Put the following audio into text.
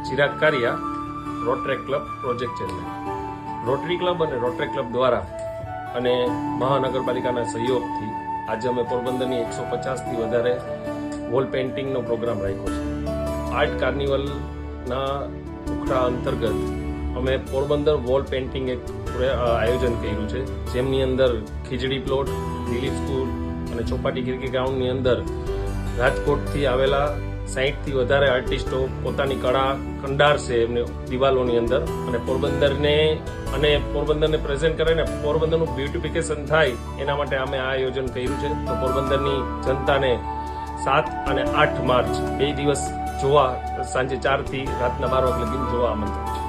Chirag Kariya, rotary club project chairman. Rotary club અને rotary club દ્વારા અને મહાનગરપાલિકાના સહયોગથી આજે અમે પોરબંદરની 150થી વધારે વોલ પેઇન્ટિંગનો પ્રોગ્રામ રાખ્યો છે. આર્ટ કાર્નિવલના ટુકડા અંતર્ગત અમે પોરબંદર વોલ પેઇન્ટિંગ એક આયોજન કર્યું છે, જેમની અંદર ખીજડી પ્લોટ, દિલીપ સ્કૂલ અને ચોપાટી ક્રિકેટ ગ્રાઉન્ડની અંદર રાજકોટથી આવેલા 60થી વધારે આર્ટિસ્ટો પોતાની કળા કંડારશે એમને દિવાલોની અંદર અને પોરબંદરને પ્રેઝન્ટ કરે ને પોરબંદરનું બ્યુટિફિકેશન થાય એના માટે અમે આ આયોજન કર્યું છે. તો પોરબંદરની જનતાને 7 અને 8 માર્ચ 2 દિવસ જોવા સાંજે 4 થી રાતના 12 વાગે લગી જોવા આમંત્રણ છે.